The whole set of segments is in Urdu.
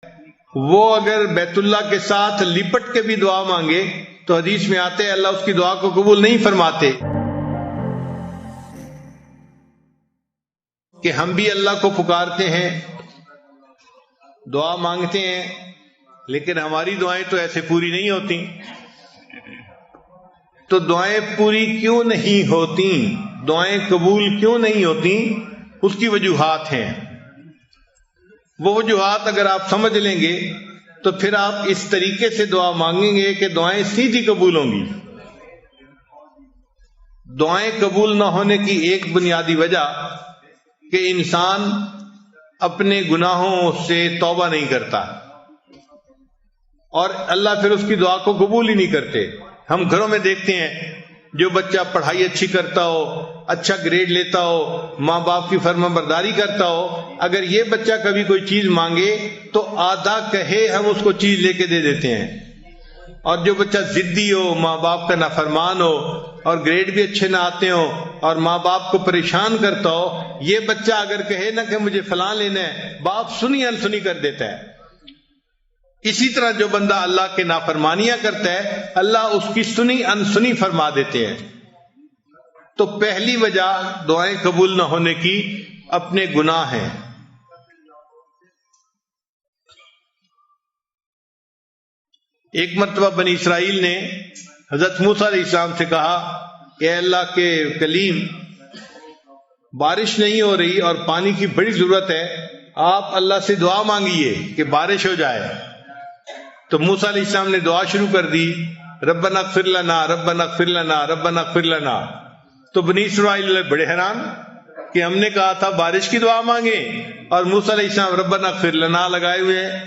وہ اگر بیت اللہ کے ساتھ لپٹ کے بھی دعا مانگے تو حدیث میں آتے اللہ اس کی دعا کو قبول نہیں فرماتے. کہ ہم بھی اللہ کو پکارتے ہیں، دعا مانگتے ہیں، لیکن ہماری دعائیں تو ایسے پوری نہیں ہوتی. تو دعائیں پوری کیوں نہیں ہوتی، دعائیں قبول کیوں نہیں ہوتی؟ اس کی وجوہات ہیں. وہ وجوہات اگر آپ سمجھ لیں گے تو پھر آپ اس طریقے سے دعا مانگیں گے کہ دعائیں سیدھی قبول ہوں گی. دعائیں قبول نہ ہونے کی ایک بنیادی وجہ کہ انسان اپنے گناہوں سے توبہ نہیں کرتا، اور اللہ پھر اس کی دعا کو قبول ہی نہیں کرتے. ہم گھروں میں دیکھتے ہیں جو بچہ پڑھائی اچھی کرتا ہو، اچھا گریڈ لیتا ہو، ماں باپ کی فرما برداری کرتا ہو، اگر یہ بچہ کبھی کوئی چیز مانگے تو آدھا کہے ہم اس کو چیز لے کے دے دیتے ہیں. اور جو بچہ ضدی ہو، ماں باپ کا نافرمان ہو، اور گریڈ بھی اچھے نہ آتے ہو اور ماں باپ کو پریشان کرتا ہو، یہ بچہ اگر کہے نا کہ مجھے فلاں لینا ہے، باپ سنی انسنی کر دیتا ہے. اسی طرح جو بندہ اللہ کے نافرمانیاں کرتا ہے، اللہ اس کی سنی انسنی فرما دیتے ہیں. تو پہلی وجہ دعائیں قبول نہ ہونے کی اپنے گناہ ہیں. ایک مرتبہ بنی اسرائیل نے حضرت موسیٰ علیہ السلام سے کہا کہ اے اللہ کے کلیم، بارش نہیں ہو رہی اور پانی کی بڑی ضرورت ہے، آپ اللہ سے دعا مانگیے کہ بارش ہو جائے. تو موسیٰ علیہ السلام نے دعا شروع کر دی، ربنا اغفر لنا ربنا اغفر لنا ربنا اغفر لنا. تو بنی اسرائیل بڑے حیران کہ ہم نے کہا تھا بارش کی دعا مانگے اور موسیٰ علیہ السلام ربنا اغفر لنا لگائے ہوئے ہیں.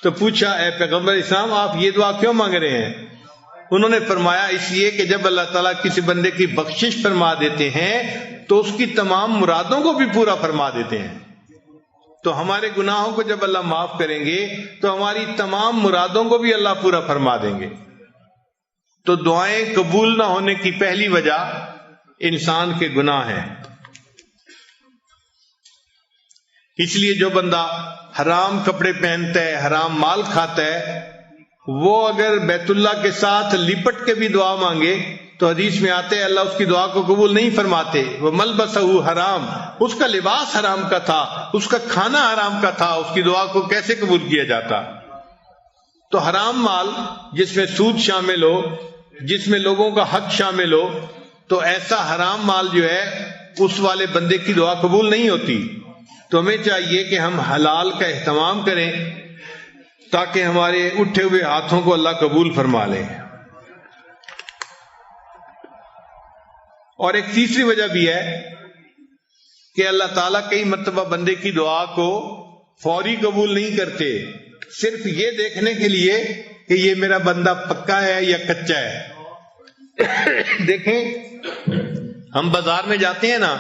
تو پوچھا اے پیغمبر اسلام، آپ یہ دعا کیوں مانگ رہے ہیں؟ انہوں نے فرمایا اس لیے کہ جب اللہ تعالیٰ کسی بندے کی بخشش فرما دیتے ہیں تو اس کی تمام مرادوں کو بھی پورا فرما دیتے ہیں. تو ہمارے گناہوں کو جب اللہ معاف کریں گے تو ہماری تمام مرادوں کو بھی اللہ پورا فرما دیں گے. تو دعائیں قبول نہ ہونے کی پہلی وجہ انسان کے گناہ ہیں. اس لیے جو بندہ حرام کپڑے پہنتا ہے، حرام مال کھاتا ہے، وہ اگر بیت اللہ کے ساتھ لپٹ کے بھی دعا مانگے تو حدیث میں آتے اللہ اس کی دعا کو قبول نہیں فرماتے. وہ ملبسہ حرام، اس کا لباس حرام کا تھا، اس کا کھانا حرام کا تھا، اس کی دعا کو کیسے قبول کیا جاتا؟ تو حرام مال جس میں سود شامل ہو، جس میں لوگوں کا حق شامل ہو، تو ایسا حرام مال جو ہے اس والے بندے کی دعا قبول نہیں ہوتی. تو ہمیں چاہیے کہ ہم حلال کا اہتمام کریں تاکہ ہمارے اٹھے ہوئے ہاتھوں کو اللہ قبول فرما لے. اور ایک تیسری وجہ بھی ہے کہ اللہ تعالیٰ کئی مرتبہ بندے کی دعا کو فوری قبول نہیں کرتے، صرف یہ دیکھنے کے لیے کہ یہ میرا بندہ پکا ہے یا کچا ہے. دیکھیں ہم بازار میں جاتے ہیں نا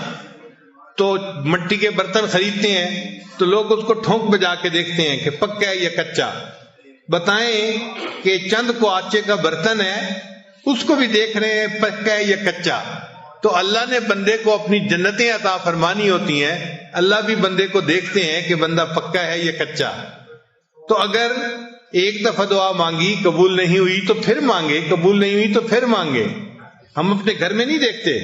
تو مٹی کے برتن خریدتے ہیں تو لوگ اس کو ٹھونک بجا کے دیکھتے ہیں کہ پکا ہے یا کچا. بتائیں کہ چند کو آچے کا برتن ہے، اس کو بھی دیکھ رہے ہیں پکا ہے یا کچا. تو اللہ نے بندے کو اپنی جنتیں عطا فرمانی ہوتی ہیں، اللہ بھی بندے کو دیکھتے ہیں کہ بندہ پکا ہے یا کچا. تو اگر ایک دفعہ دعا مانگی قبول نہیں ہوئی تو پھر مانگے، قبول نہیں ہوئی تو پھر مانگے. ہم اپنے گھر میں نہیں دیکھتے،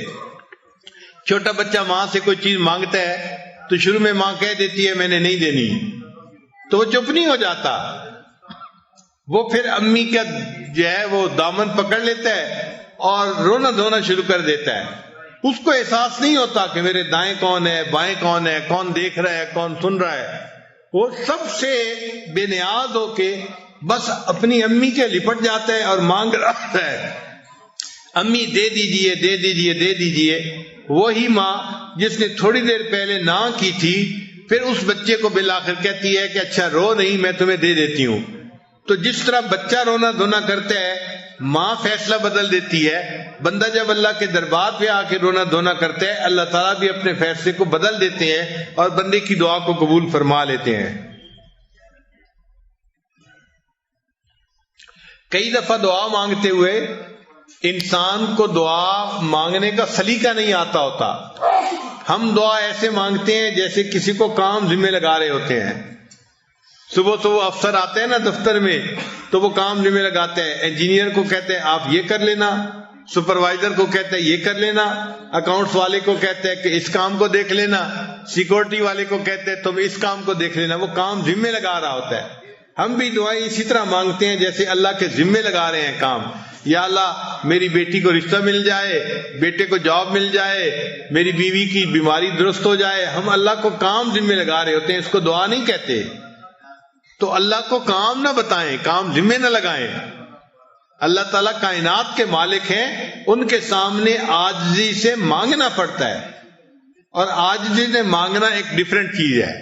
چھوٹا بچہ ماں سے کوئی چیز مانگتا ہے تو شروع میں ماں کہہ دیتی ہے میں نے نہیں دینی، تو وہ چپ نہیں ہو جاتا، وہ پھر امی کا جو ہے وہ دامن پکڑ لیتا ہے اور رونا دھونا شروع کر دیتا ہے. اس کو احساس نہیں ہوتا کہ میرے دائیں کون ہے، بائیں کون ہے، کون دیکھ رہا ہے، کون سن رہا ہے. وہ سب سے بے نیاز ہو کے بس اپنی امی کے لپٹ جاتا ہے اور مانگ رہا ہے، امی دے دیجئے دے دیجئے دے دیجئے. وہی ماں جس نے تھوڑی دیر پہلے نہ کی تھی پھر اس بچے کو بالآخر کہتی ہے کہ اچھا رو نہیں، میں تمہیں دے دیتی ہوں. تو جس طرح بچہ رونا دھونا کرتا ہے ماں فیصلہ بدل دیتی ہے، بندہ جب اللہ کے دربار پہ آ کے رونا دھونا کرتا ہے اللہ تعالیٰ بھی اپنے فیصلے کو بدل دیتے ہیں اور بندے کی دعا کو قبول فرما لیتے ہیں. کئی دفعہ دعا مانگتے ہوئے انسان کو دعا مانگنے کا سلیقہ نہیں آتا ہوتا. ہم دعا ایسے مانگتے ہیں جیسے کسی کو کام ذمہ لگا رہے ہوتے ہیں. صبح صبح افسر آتے ہیں نا دفتر میں تو وہ کام ذمہ لگاتے ہیں. انجینئر کو کہتے ہیں آپ یہ کر لینا، سپروائزر کو کہتے ہیں یہ کر لینا، اکاؤنٹس والے کو کہتے ہیں کہ اس کام کو دیکھ لینا، سیکورٹی والے کو کہتے ہیں تم اس کام کو دیکھ لینا. وہ کام ذمہ لگا رہا ہوتا ہے. ہم بھی دعائیں اسی طرح مانگتے ہیں جیسے اللہ کے ذمہ لگا رہے ہیں کام. یا اللہ میری بیٹی کو رشتہ مل جائے، بیٹے کو جاب مل جائے، میری بیوی کی بیماری درست ہو جائے. ہم اللہ کو کام ذمہ لگا رہے ہوتے ہیں، اس کو دعا نہیں کہتے. تو اللہ کو کام نہ بتائیں، کام ذمہ نہ لگائیں. اللہ تعالیٰ کائنات کے مالک ہیں، ان کے سامنے عاجزی سے مانگنا پڑتا ہے، اور عاجزی سے مانگنا ایک ڈیفرنٹ چیز ہے.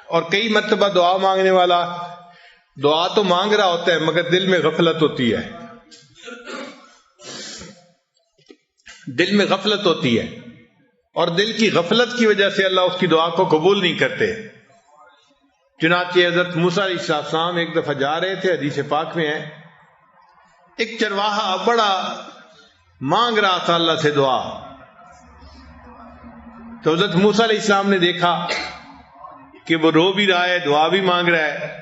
اور کئی مرتبہ دعا مانگنے والا دعا تو مانگ رہا ہوتا ہے مگر دل میں غفلت ہوتی ہے، دل میں غفلت ہوتی ہے، اور دل کی غفلت کی وجہ سے اللہ اس کی دعا کو قبول نہیں کرتے. چنانچہ حضرت موسیٰ علیہ السلام ایک دفعہ جا رہے تھے، حدیث پاک میں ہے، ایک چرواہا بڑا مانگ رہا تھا اللہ سے دعا. تو حضرت موسیٰ علیہ السلام نے دیکھا کہ وہ رو بھی رہا ہے، دعا بھی مانگ رہا ہے.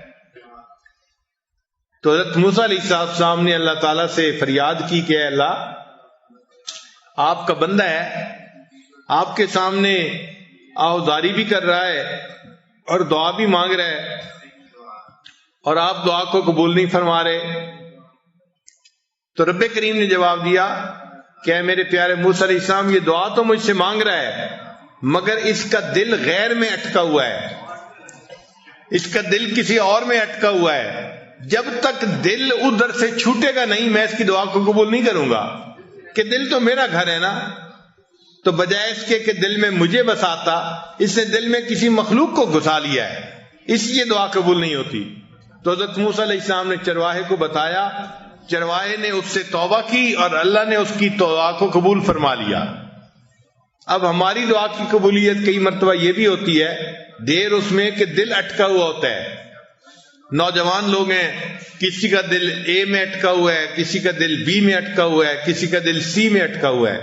تو حضرت موسیٰ علیہ السلام نے اللہ تعالیٰ سے فریاد کی کہ اے اللہ، آپ کا بندہ ہے، آپ کے سامنے آہوازاری بھی کر رہا ہے اور دعا بھی مانگ رہا ہے، اور آپ دعا کو قبول نہیں فرما رہے. تو رب کریم نے جواب دیا کہ اے میرے پیارے موسیٰ علیہ السلام، یہ دعا تو مجھ سے مانگ رہا ہے مگر اس کا دل غیر میں اٹکا ہوا ہے، اس کا دل کسی اور میں اٹکا ہوا ہے. جب تک دل ادھر سے چھوٹے گا نہیں میں اس کی دعا کو قبول نہیں کروں گا. کہ دل تو میرا گھر ہے نا، تو بجائے اس کے کہ دل میں مجھے بساتا، اس نے دل میں کسی مخلوق کو گھسا لیا ہے، اس لیے دعا قبول نہیں ہوتی. تو حضرت موسیٰ علیہ السلام نے چرواہے کو بتایا، چرواہے نے اس سے توبہ کی اور اللہ نے اس کی دعا کو قبول فرما لیا. اب ہماری دعا کی قبولیت کئی مرتبہ یہ بھی ہوتی ہے دیر اس میں کہ دل اٹکا ہوا ہوتا ہے. نوجوان لوگ ہیں، کسی کا دل اے میں اٹکا ہوا ہے، کسی کا دل بی میں اٹکا ہوا ہے، کسی کا دل سی میں اٹکا ہوا ہے.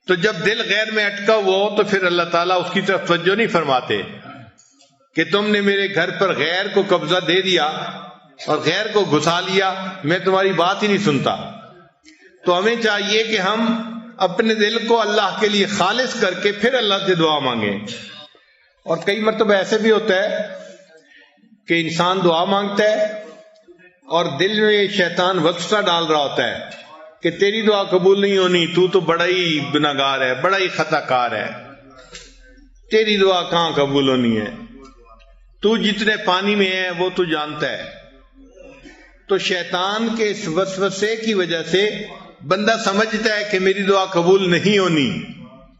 تو جب دل غیر میں اٹکا ہوا ہو تو پھر اللہ تعالیٰ اس کی طرف توجہ نہیں فرماتے کہ تم نے میرے گھر پر غیر کو قبضہ دے دیا اور غیر کو گھسا لیا، میں تمہاری بات ہی نہیں سنتا. تو ہمیں چاہیے کہ ہم اپنے دل کو اللہ کے لیے خالص کر کے پھر اللہ سے دعا مانگیں. اور کئی مرتبہ ایسے بھی ہوتا ہے کہ انسان دعا مانگتا ہے اور دل میں شیطان وسوسہ ڈال رہا ہوتا ہے کہ تیری دعا قبول نہیں ہونی، تو بڑا ہی گناہگار ہے، بڑا ہی خطا کار ہے، تیری دعا کہاں قبول ہونی ہے، تو جتنے پانی میں ہے وہ تو جانتا ہے. تو شیطان کے اس وسوسے کی وجہ سے بندہ سمجھتا ہے کہ میری دعا قبول نہیں ہونی.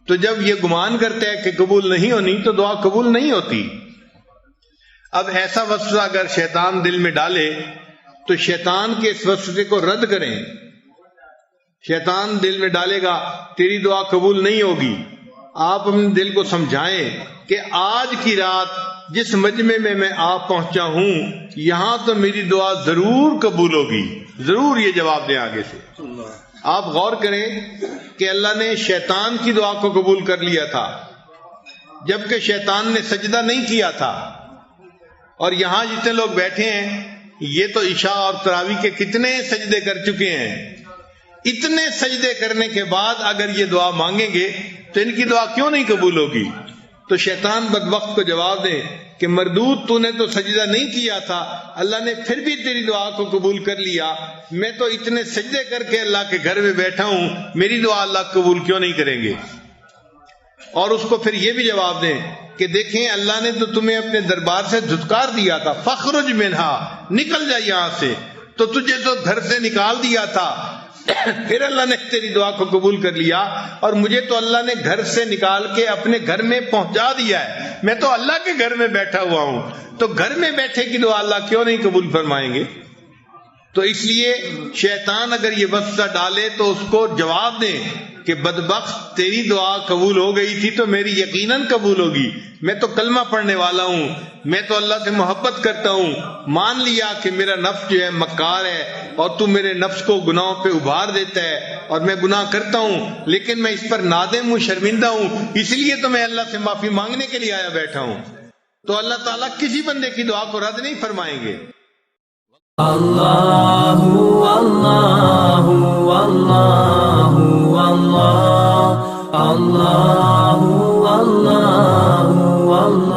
تو جب یہ گمان کرتا ہے کہ قبول نہیں ہونی تو دعا قبول نہیں ہوتی. اب ایسا وسوسہ اگر شیطان دل میں ڈالے تو شیطان کے اس وسوسے کو رد کریں. شیطان دل میں ڈالے گا تیری دعا قبول نہیں ہوگی، آپ اپنے دل کو سمجھائیں کہ آج کی رات جس مجمع میں آپ پہنچا ہوں یہاں تو میری دعا ضرور قبول ہوگی. ضرور یہ جواب دیں آگے سے. آپ غور کریں کہ اللہ نے شیطان کی دعا کو قبول کر لیا تھا جبکہ شیطان نے سجدہ نہیں کیا تھا. اور یہاں جتنے لوگ بیٹھے ہیں یہ تو عشاء اور تراویح کے کتنے سجدے کر چکے ہیں. اتنے سجدے کرنے کے بعد اگر یہ دعا مانگیں گے تو ان کی دعا کیوں نہیں قبول ہوگی؟ تو شیطان بدبخت کو جواب دے کہ مردود، تو نے تو سجدہ نہیں کیا تھا، اللہ نے پھر بھی تیری دعا کو قبول کر لیا. میں تو اتنے سجدے کر کے اللہ کے گھر میں بیٹھا ہوں، میری دعا اللہ قبول کیوں نہیں کریں گے؟ اور اس کو پھر یہ بھی جواب دیں کہ دیکھیں اللہ نے تو تمہیں اپنے دربار سے دھتکار دیا تھا، فخرج منہا، نکل جا یہاں سے، تو تجھے تو گھر سے نکال دیا تھا، پھر اللہ نے تیری دعا کو قبول کر لیا، اور مجھے تو اللہ نے گھر سے نکال کے اپنے گھر میں پہنچا دیا ہے، میں تو اللہ کے گھر میں بیٹھا ہوا ہوں، تو گھر میں بیٹھے کی دعا اللہ کیوں نہیں قبول فرمائیں گے؟ تو اس لیے شیطان اگر یہ وسوسہ ڈالے تو اس کو جواب دیں کہ بدبخت تیری دعا قبول ہو گئی تھی تو میری یقیناً قبول ہوگی، میں تو کلمہ پڑھنے والا ہوں، میں تو اللہ سے محبت کرتا ہوں، مان لیا کہ میرا نفس جو ہے مکار ہے اور تو میرے نفس کو گناہوں پہ ابھار دیتا ہے اور میں گناہ کرتا ہوں، لیکن میں اس پر نادم ہوں، شرمندہ ہوں، اس لیے تو میں اللہ سے معافی مانگنے کے لیے آیا بیٹھا ہوں۔ تو اللہ تعالیٰ کسی بندے کی دعا کو رد نہیں فرمائیں گے۔ اللہ اللہ اللہ اللہ اللہ اللہ اللہ